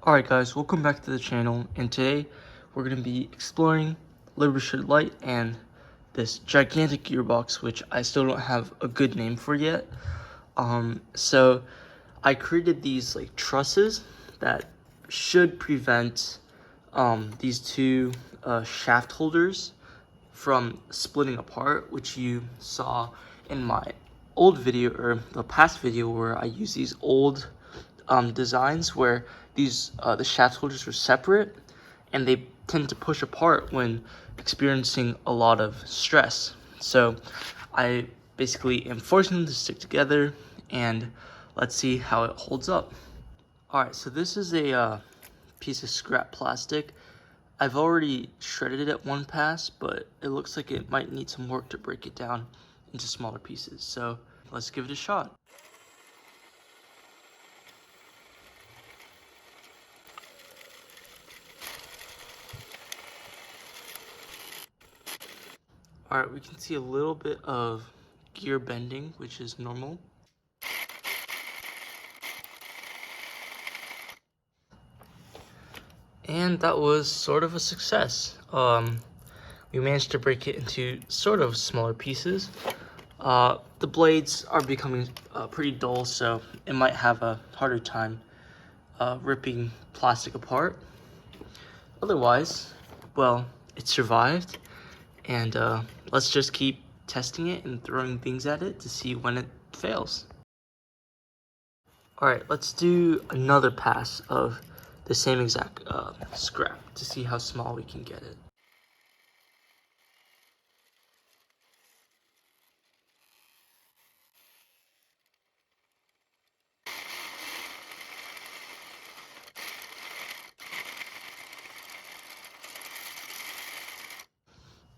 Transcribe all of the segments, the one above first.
Alright guys, welcome back to the channel, and today we're going to be exploring Liberty Shred Light and this gigantic gearbox, which I still don't have a good name for yet. So I created these like trusses that should prevent these two shaft holders from splitting apart, which you saw in my old video, or the past video, where I use these old designs where these the shaft holders were separate, and they tend to push apart when experiencing a lot of stress. So I basically am forcing them to stick together, and let's see how it holds up. Alright, so this is a piece of scrap plastic. I've already shredded it at one pass, but it looks like it might need some work to break it down into smaller pieces. So let's give it a shot. Alright, we can see a little bit of gear bending, which is normal. And that was sort of a success. We managed to break it into sort of smaller pieces. The blades are becoming pretty dull, so it might have a harder time ripping plastic apart. Otherwise, well, it survived, and let's just keep testing it and throwing things at it to see when it fails. Alright, let's do another pass of the same exact scrap to see how small we can get it.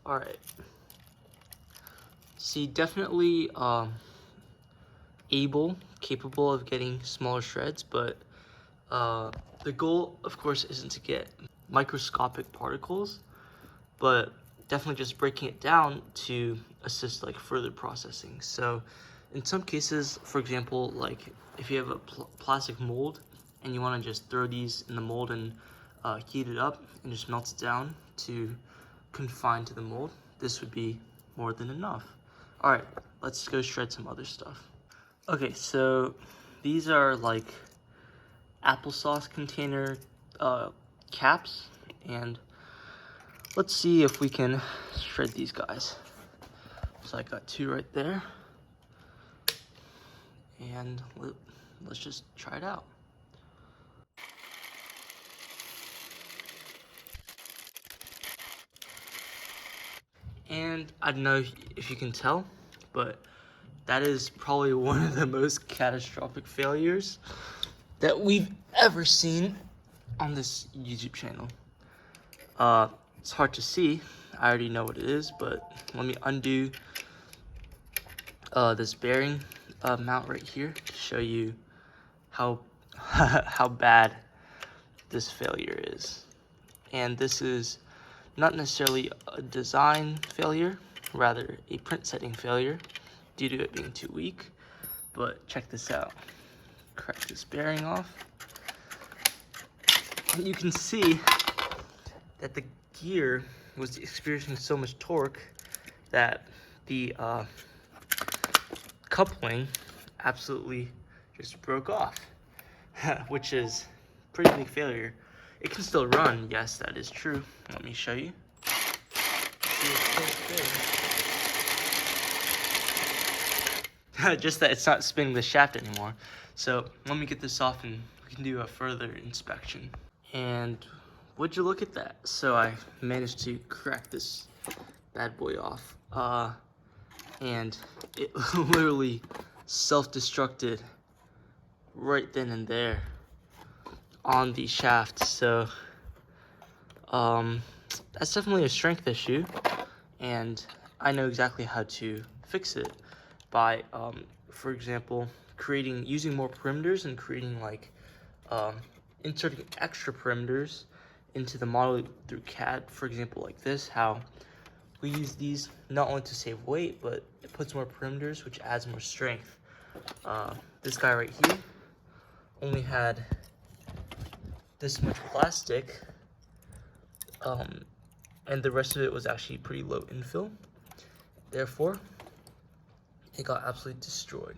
Alright. See, definitely capable of getting smaller shreds, but the goal, of course, isn't to get microscopic particles, but definitely just breaking it down to assist like further processing. So in some cases, for example, like if you have a plastic mold and you want to just throw these in the mold and heat it up and just melt it down to confine to the mold, this would be more than enough. All right, let's go shred some other stuff. Okay, so these are like applesauce container caps, and let's see if we can shred these guys. So I got two right there, and let's just try it out. And I don't know if you can tell, but that is probably one of the most catastrophic failures that we've ever seen on this YouTube channel. It's hard to see. I already know what it is, but let me undo this bearing mount right here to show you how how bad this failure is. And this is not necessarily a design failure, rather a print setting failure due to it being too weak. But check this out. Crack this bearing off, and you can see that the gear was experiencing so much torque that the coupling absolutely just broke off, which is pretty big failure. It can still run, yes, that is true. Let me show you. Just that it's not spinning the shaft anymore. So let me get this off and we can do a further inspection. And would you look at that? So I managed to crack this bad boy off, and it literally self-destructed right then and there on the shaft. So that's definitely a strength issue, and I know exactly how to fix it by for example, using more perimeters and creating like inserting extra perimeters into the model through CAD. For example, like this, how we use these not only to save weight, but it puts more perimeters, which adds more strength. This guy right here only had this much plastic, and the rest of it was actually pretty low infill. Therefore, it got absolutely destroyed.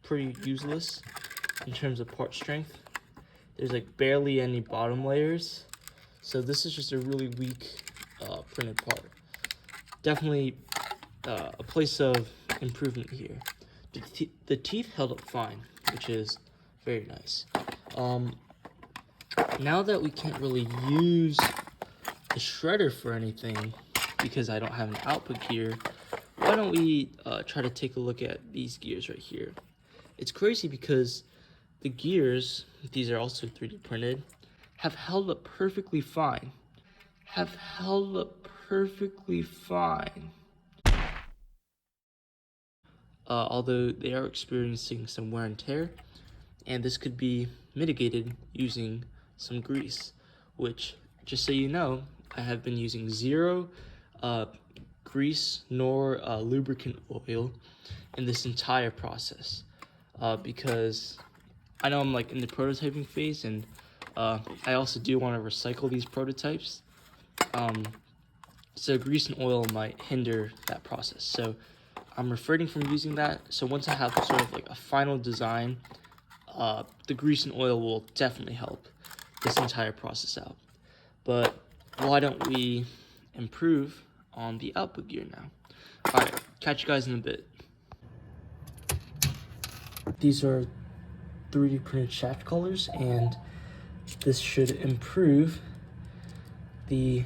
Pretty useless in terms of part strength. There's like barely any bottom layers, so this is just a really weak printed part. Definitely a place of improvement here. The teeth held up fine, which is very nice. Now that we can't really use the shredder for anything because I don't have an output gear, why don't we try to take a look at these gears right here. It's crazy because the gears, these are also 3D printed, have held up perfectly fine. Although they are experiencing some wear and tear, and this could be mitigated using some grease, which, just so you know, I have been using zero grease nor lubricant oil in this entire process, because I know I'm like in the prototyping phase, and I also do want to recycle these prototypes, so grease and oil might hinder that process. So I'm refraining from using that. So once I have sort of like a final design, the grease and oil will definitely help this entire process out. But why don't we improve on the output gear now? All right, catch you guys in a bit. These are 3D printed shaft colors, and this should improve the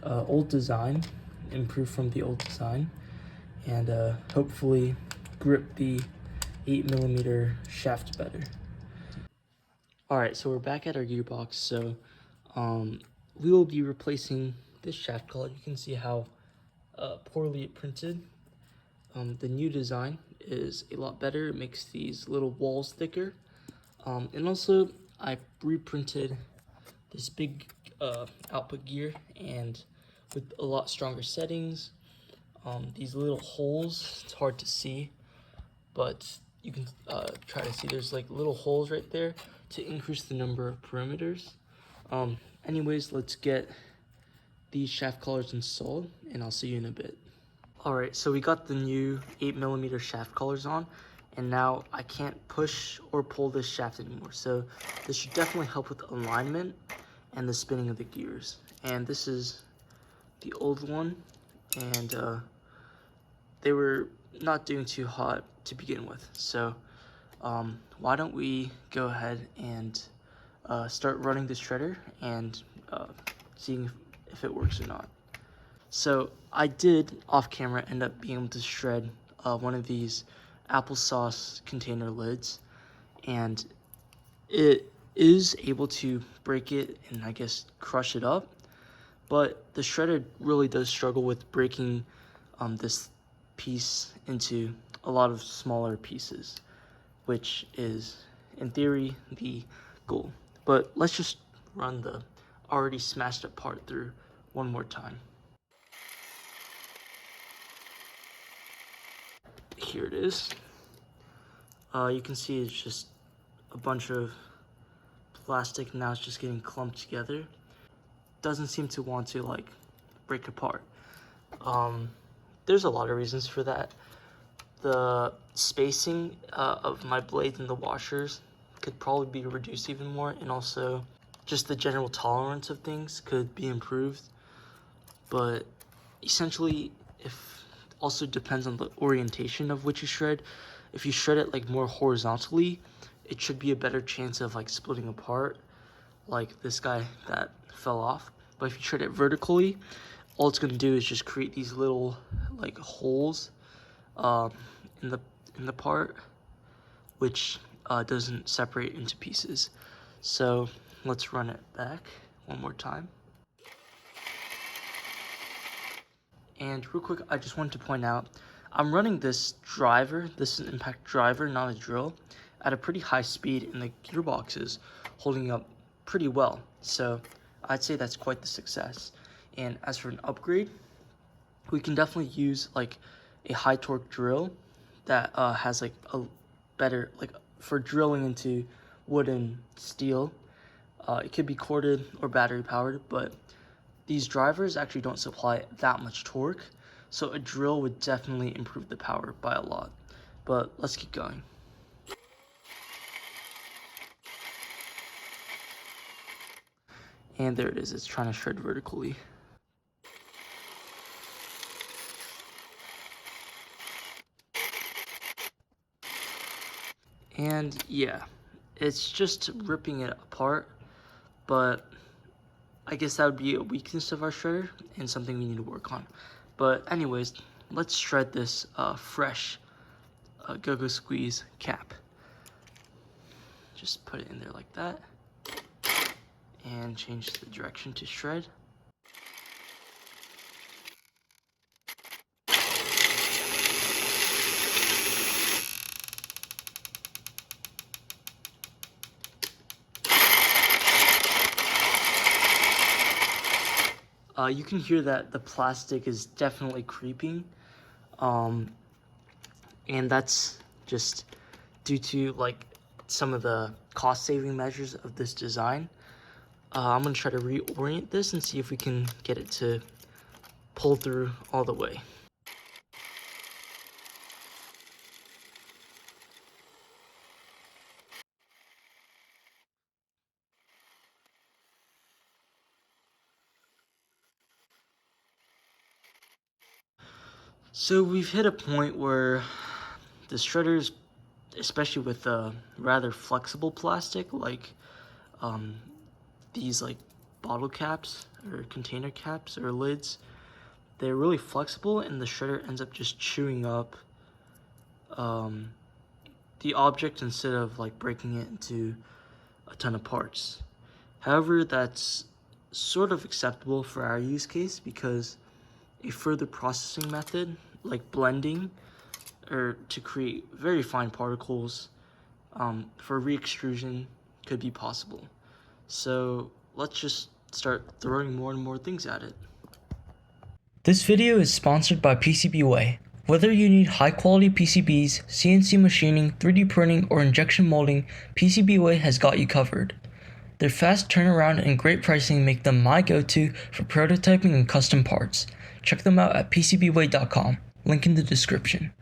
old design, improve from the old design, and hopefully grip the 8mm shaft better. Alright, so we're back at our gearbox. So we will be replacing this shaft color. You can see how poorly it printed. The new design is a lot better. It makes these little walls thicker. And also, I reprinted this big output gear, and with a lot stronger settings. These little holes, it's hard to see, but you can try to see there's like little holes right there to increase the number of perimeters. Anyways, let's get these shaft collars installed, and I'll see you in a bit. Alright, so we got the new 8mm shaft collars on, and now I can't push or pull this shaft anymore. So this should definitely help with alignment and the spinning of the gears. And this is the old one, and they were not doing too hot to begin with. So why don't we go ahead and start running the shredder and seeing if it works or not. So I did off camera end up being able to shred one of these applesauce container lids, and it is able to break it and I guess crush it up, but the shredder really does struggle with breaking this piece into a lot of smaller pieces, which is in theory the goal. But let's just run the already smashed up part through one more time. Here it is. You can see it's just a bunch of plastic. Now it's just getting clumped together. Doesn't seem to want to like break apart. There's a lot of reasons for that. The spacing of my blades and the washers could probably be reduced even more, and also just the general tolerance of things could be improved. But essentially, if also depends on the orientation of which you shred. If you shred it like more horizontally, it should be a better chance of like splitting apart, like this guy that fell off. But if you shred it vertically, all it's going to do is just create these little like holes in the part, which doesn't separate into pieces. So let's run it back one more time. And real quick, I just wanted to point out, I'm running this driver, this is an impact driver, not a drill, at a pretty high speed, and the gearbox is holding up pretty well. So I'd say that's quite the success. And as for an upgrade, we can definitely use like a high torque drill that has like a better, like for drilling into wood and steel, It could be corded or battery powered, but these drivers actually don't supply that much torque, so a drill would definitely improve the power by a lot. But let's keep going. And there it is, it's trying to shred vertically. And yeah, it's just ripping it apart, but I guess that would be a weakness of our shredder and something we need to work on. But anyways, let's shred this fresh Go-Go Squeeze cap. Just put it in there like that and change the direction to shred. You can hear that the plastic is definitely creeping, and that's just due to like some of the cost-saving measures of this design. I'm gonna try to reorient this and see if we can get it to pull through all the way. So we've hit a point where the shredders, especially with rather flexible plastic like these like bottle caps or container caps or lids, they're really flexible and the shredder ends up just chewing up the object instead of like breaking it into a ton of parts. However, that's sort of acceptable for our use case because a further processing method like blending or to create very fine particles for re-extrusion could be possible. So let's just start throwing more and more things at it. This video is sponsored by PCBWay. Whether you need high quality PCBs, CNC machining, 3D printing, or injection molding, PCBWay has got you covered. Their fast turnaround and great pricing make them my go-to for prototyping and custom parts. Check them out at PCBWay.com, link in the description.